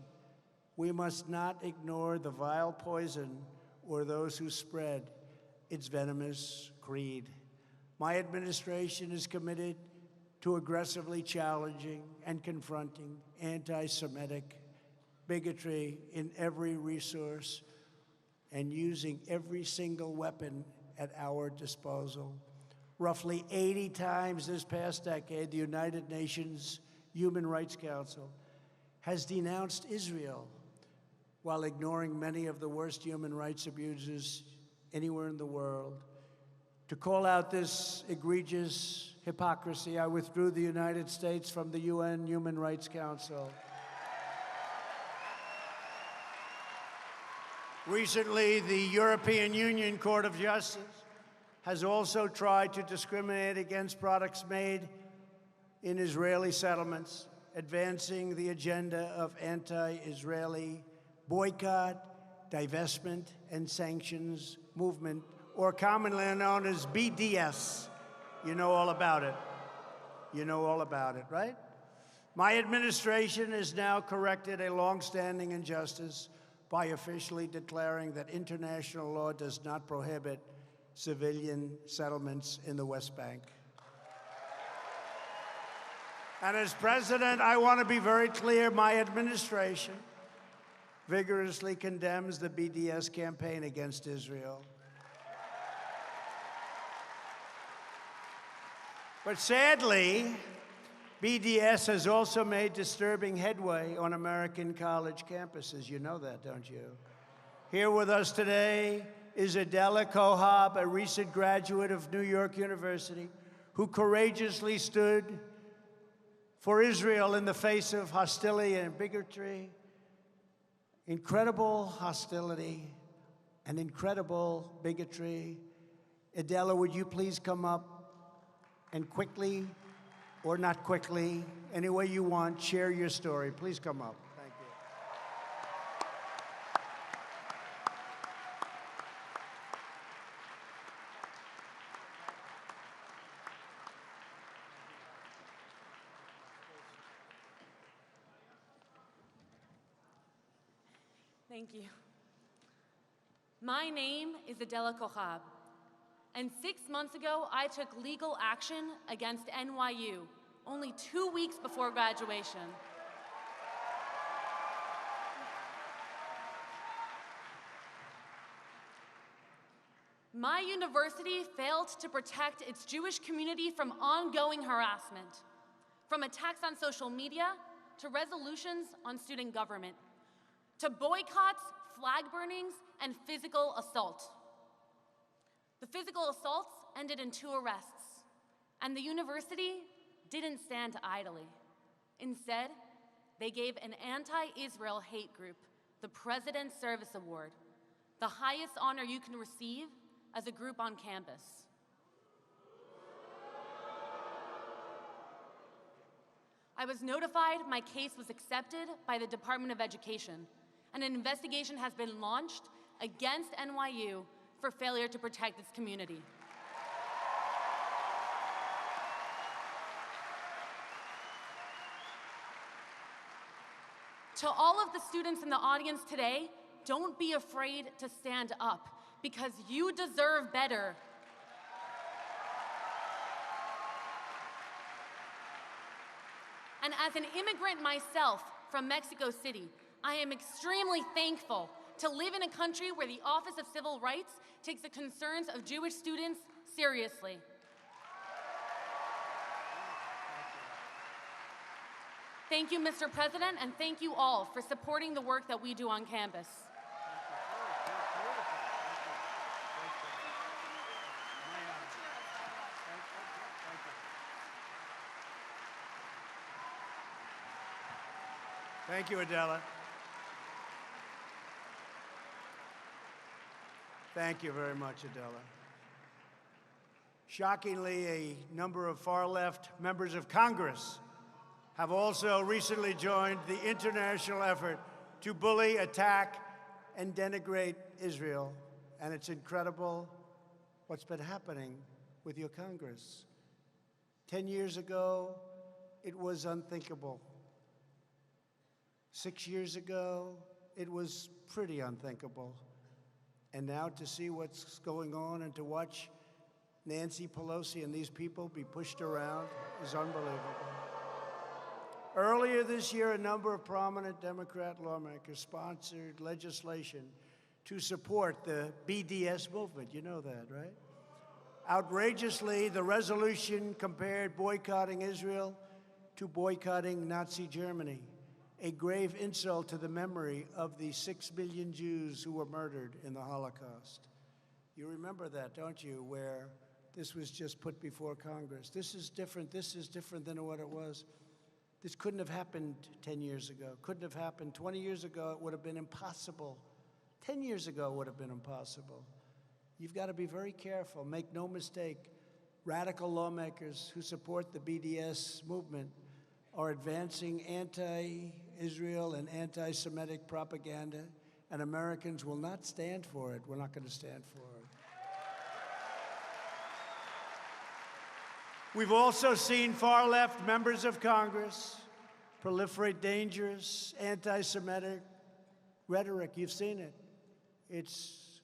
We must not ignore the vile poison or those who spread its venomous creed. My administration is committed to aggressively challenging and confronting anti-Semitic bigotry in every resource and using every single weapon at our disposal. Roughly 80 times this past decade, the United Nations Human Rights Council has denounced Israel while ignoring many of the worst human rights abuses anywhere in the world. To call out this egregious hypocrisy, I withdrew the United States from the UN Human Rights Council. Recently, the European Union Court of Justice has also tried to discriminate against products made in Israeli settlements, advancing the agenda of anti-Israeli boycott, divestment, and sanctions movement, or commonly known as BDS. You know all about it. You know all about it, right? My administration has now corrected a long-standing injustice by officially declaring that international law does not prohibit civilian settlements in the West Bank. And as president, I want to be very clear, my administration vigorously condemns the BDS campaign against Israel. But sadly, BDS has also made disturbing headway on American college campuses. You know that, don't you? Here with us today is Adela Kohab, a recent graduate of New York University, who courageously stood for Israel in the face of hostility and bigotry. Incredible hostility and incredible bigotry. Adela, would you please come up and quickly, or not quickly, any way you want, share your story. Please come up. Thank you. Thank you. My name is Adela Kohab, and 6 months ago, I took legal action against NYU, only 2 weeks before graduation. My university failed to protect its Jewish community from ongoing harassment, from attacks on social media, to resolutions on student government, to boycotts, flag burnings, and physical assault. The physical assaults ended in 2 arrests, and the university didn't stand idly. Instead, they gave an anti-Israel hate group the President's Service Award, the highest honor you can receive as a group on campus. I was notified my case was accepted by the Department of Education, and an investigation has been launched against NYU for failure to protect its community. To all of the students in the audience today, don't be afraid to stand up, because you deserve better. And as an immigrant myself from Mexico City, I am extremely thankful to live in a country where the Office of Civil Rights takes the concerns of Jewish students seriously. Thank you, Mr. President, and thank you all for supporting the work that we do on campus. Thank you, Adela. Thank you very much, Adela. Shockingly, a number of far-left members of Congress have also recently joined the international effort to bully, attack, and denigrate Israel. And it's incredible what's been happening with your Congress. 10 years ago, it was unthinkable. 6 years ago, it was pretty unthinkable. And now to see what's going on and to watch Nancy Pelosi and these people be pushed around is unbelievable. Earlier this year, a number of prominent Democrat lawmakers sponsored legislation to support the BDS movement. You know that, right? Outrageously, the resolution compared boycotting Israel to boycotting Nazi Germany, a grave insult to the memory of the 6 million Jews who were murdered in the Holocaust. You remember that, don't you, where this was just put before Congress. This is different than what it was. This couldn't have happened 10 years ago. Couldn't have happened 20 years ago. It would have been impossible. 10 years ago it would have been impossible. You've got to be very careful. Make no mistake. Radical lawmakers who support the BDS movement are advancing anti-Israel and anti-Semitic propaganda, and Americans will not stand for it. We're not going to stand for it. We've also seen far-left members of Congress proliferate dangerous anti-Semitic rhetoric. You've seen it. It's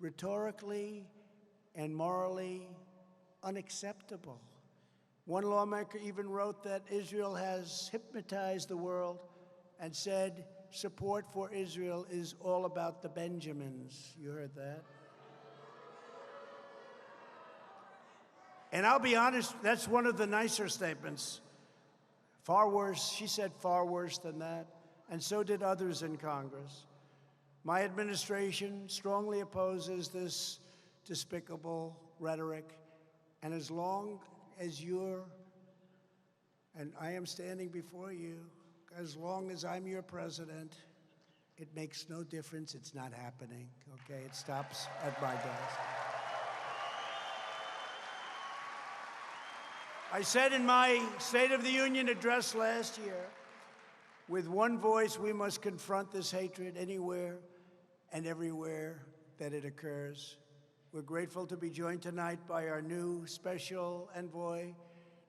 rhetorically and morally unacceptable. One lawmaker even wrote that Israel has hypnotized the world and said support for Israel is all about the Benjamins. You heard that? And I'll be honest, that's one of the nicer statements. Far worse, she said far worse than that, and so did others in Congress. My administration strongly opposes this despicable rhetoric, and as long as you're, and I am standing before you, as long as I'm your president, it makes no difference. It's not happening, okay? It stops at my desk. I said in my State of the Union address last year, with one voice, we must confront this hatred anywhere and everywhere that it occurs. We're grateful to be joined tonight by our new special envoy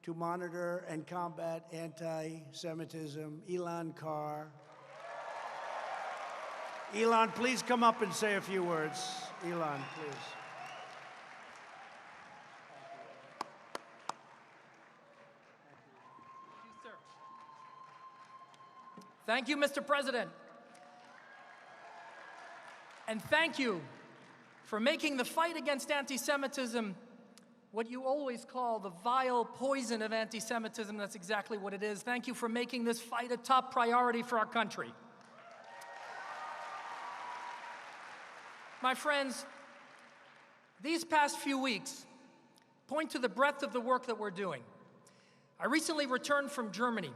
to monitor and combat anti-Semitism, Ilan Carr. Ilan, please come up and say a few words. Ilan, please. Thank you, Mr. President. And thank you for making the fight against anti-Semitism what you always call the vile poison of anti-Semitism. That's exactly what it is. Thank you for making this fight a top priority for our country. My friends, these past few weeks point to the breadth of the work that we're doing. I recently returned from Germany,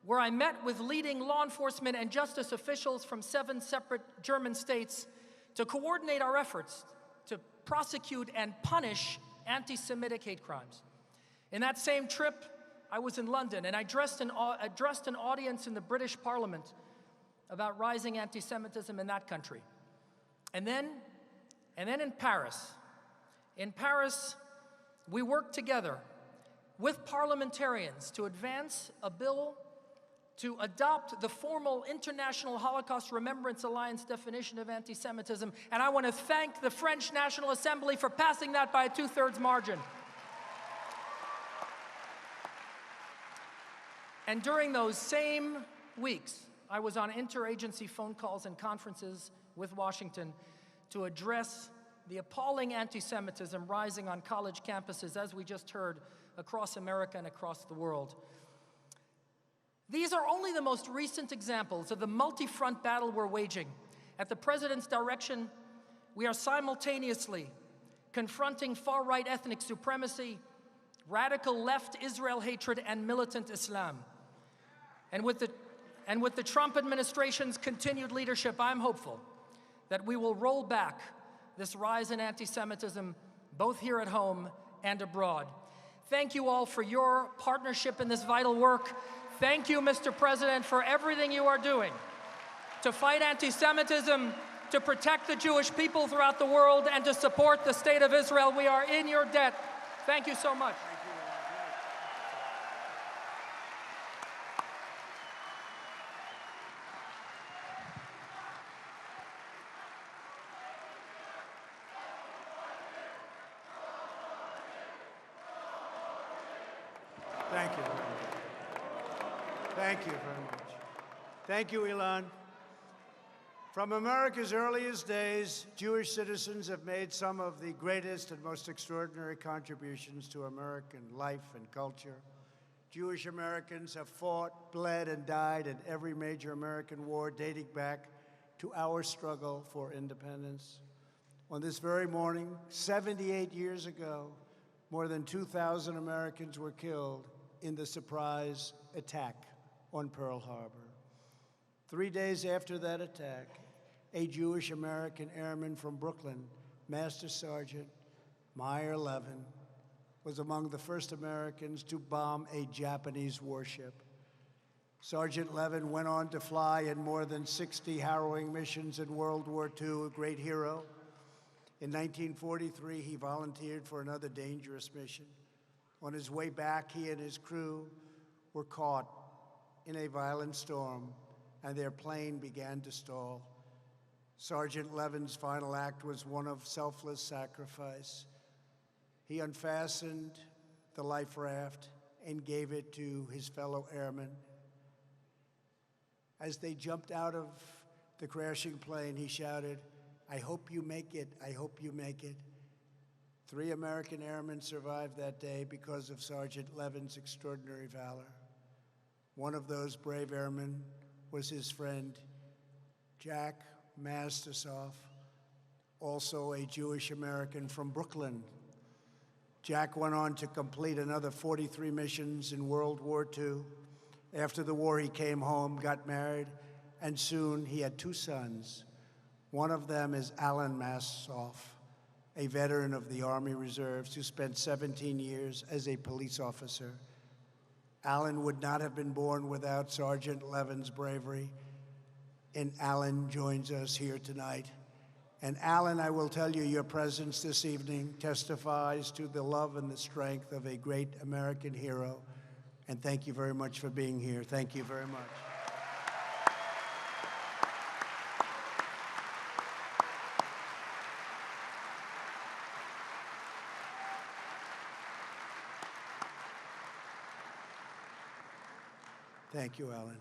where I met with leading law enforcement and justice officials from 7 separate German states to coordinate our efforts to prosecute and punish anti-Semitic hate crimes. In that same trip, I was in London, and I addressed an audience in the British Parliament about rising anti-Semitism in that country. And then in Paris. In Paris, we worked together with parliamentarians to advance a bill to adopt the formal International Holocaust Remembrance Alliance definition of anti-Semitism, and I want to thank the French National Assembly for passing that by a 2/3 margin. And during those same weeks, I was on interagency phone calls and conferences with Washington to address the appalling anti-Semitism rising on college campuses, as we just heard, across America and across the world. These are only the most recent examples of the multi-front battle we're waging. At the President's direction, we are simultaneously confronting far-right ethnic supremacy, radical left Israel hatred, and militant Islam. And with the Trump administration's continued leadership, I'm hopeful that we will roll back this rise in anti-Semitism, both here at home and abroad. Thank you all for your partnership in this vital work. Thank you, Mr. President, for everything you are doing to fight anti-Semitism, to protect the Jewish people throughout the world, and to support the State of Israel. We are in your debt. Thank you so much. Thank you. Thank you very much. Thank you, Ilan. From America's earliest days, Jewish citizens have made some of the greatest and most extraordinary contributions to American life and culture. Jewish Americans have fought, bled, and died in every major American war dating back to our struggle for independence. On this very morning, 78 years ago, more than 2,000 Americans were killed in the surprise attack on Pearl Harbor. 3 days after that attack, a Jewish American airman from Brooklyn, Master Sergeant Meyer Levin, was among the first Americans to bomb a Japanese warship. Sergeant Levin went on to fly in more than 60 harrowing missions in World War II, a great hero. In 1943, he volunteered for another dangerous mission. On his way back, he and his crew were caught in a violent storm and their plane began to stall. Sergeant Levin's final act was one of selfless sacrifice. He unfastened the life raft and gave it to his fellow airmen. As they jumped out of the crashing plane, he shouted, "I hope you make it, I hope you make it." 3 American airmen survived that day because of Sergeant Levin's extraordinary valor. One of those brave airmen was his friend, Jack Mastersoff, also a Jewish American from Brooklyn. Jack went on to complete another 43 missions in World War II. After the war, he came home, got married, and soon he had 2 sons. One of them is Alan Mastersoff, a veteran of the Army Reserves who spent 17 years as a police officer. Alan would not have been born without Sergeant Levin's bravery, and Alan joins us here tonight. And Alan, I will tell you, your presence this evening testifies to the love and the strength of a great American hero. And thank you very much for being here. Thank you very much. Thank you, Alan.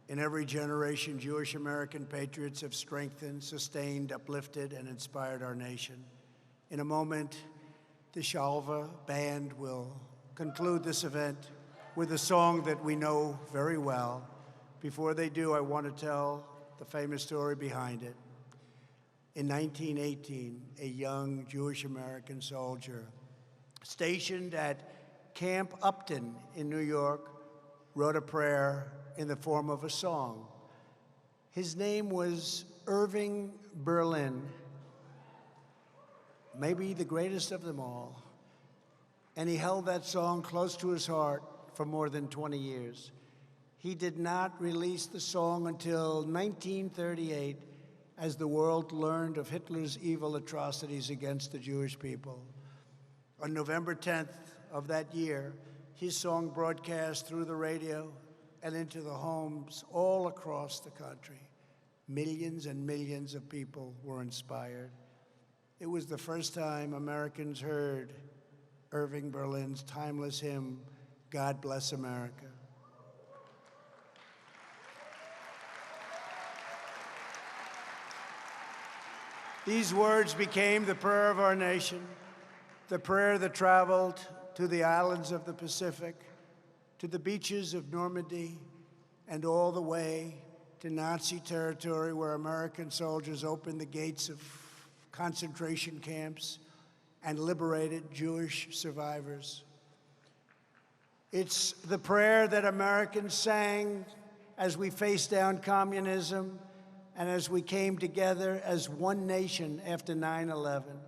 In every generation, Jewish American patriots have strengthened, sustained, uplifted, and inspired our nation. In a moment, the Shalva Band will conclude this event with a song that we know very well. Before they do, I want to tell the famous story behind it. In 1918, a young Jewish American soldier stationed at Camp Upton in New York wrote a prayer in the form of a song. His name was Irving Berlin, maybe the greatest of them all. And he held that song close to his heart for more than 20 years. He did not release the song until 1938, as the world learned of Hitler's evil atrocities against the Jewish people. On November 10th of that year, his song broadcast through the radio and into the homes all across the country. Millions and millions of people were inspired. It was the first time Americans heard Irving Berlin's timeless hymn, God Bless America. These words became the prayer of our nation, the prayer that traveled to the islands of the Pacific, to the beaches of Normandy, and all the way to Nazi territory, where American soldiers opened the gates of concentration camps and liberated Jewish survivors. It's the prayer that Americans sang as we faced down communism and as we came together as one nation after 9/11.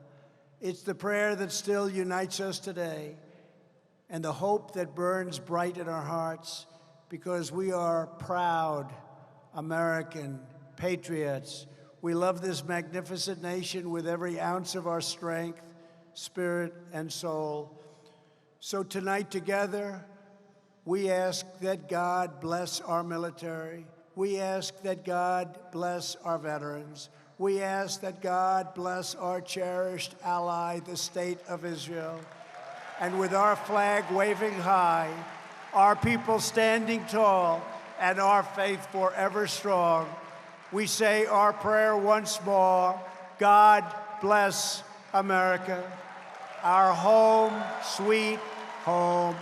It's the prayer that still unites us today, and the hope that burns bright in our hearts, because we are proud American patriots. We love this magnificent nation with every ounce of our strength, spirit, and soul. So tonight together, we ask that God bless our military. We ask that God bless our veterans. We ask that God bless our cherished ally, the State of Israel. And with our flag waving high, our people standing tall, and our faith forever strong, we say our prayer once more: God bless America, our home, sweet home.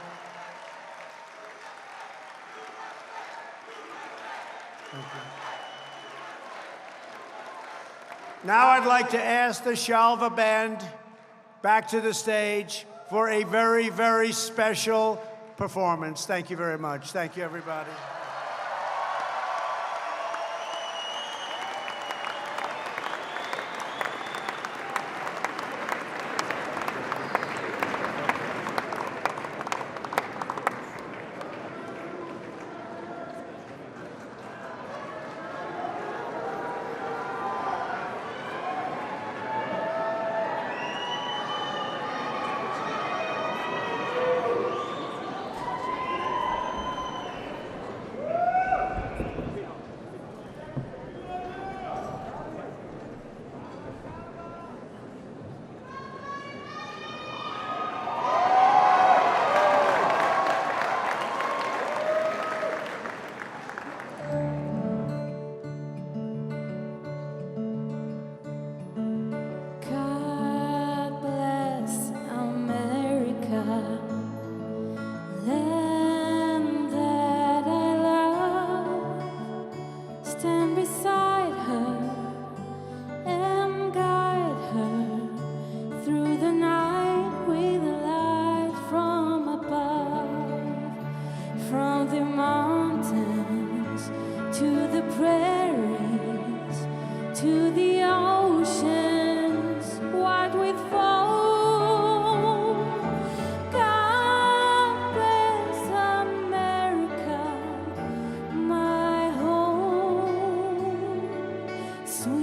Thank you. Now I'd like to ask the Shalva Band back to the stage for a very, very special performance. Thank you very much. Thank you, everybody. to the prairies, to the oceans, white with foam. God bless America, my home, sweet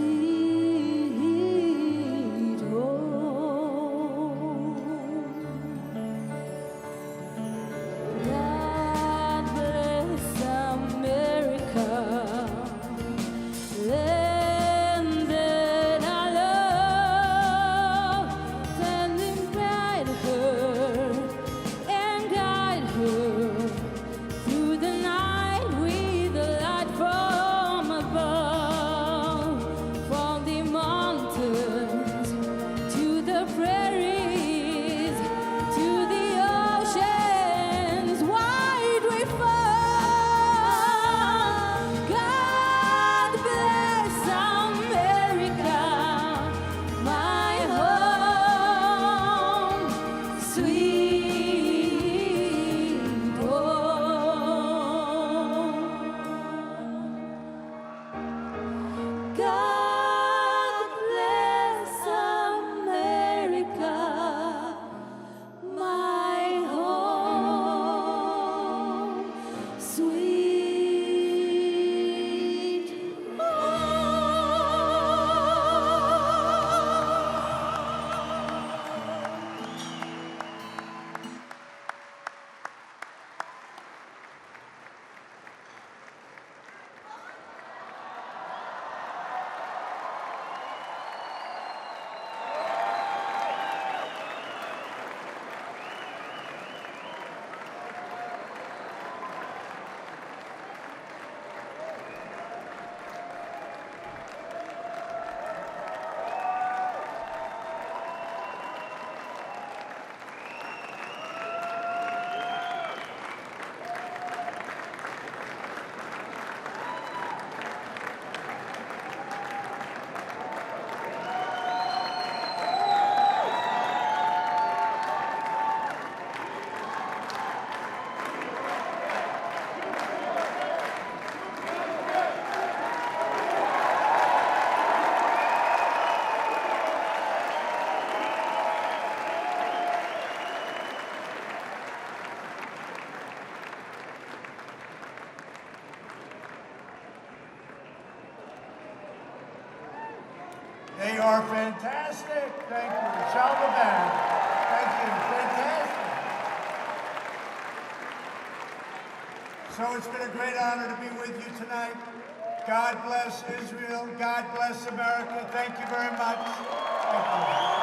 home. God bless America, land that I love. Stand and guide her and guide her through the night with the light from above, from the mountains to the prairies, to the oceans, wide we fall. God bless America, my home, sweet home. God bless America, my home, sweet They are fantastic. Thank you. Michelle the band. Thank you. Fantastic. So it's been a great honor to be with you tonight. God bless Israel. God bless America. Thank you very much. Thank you.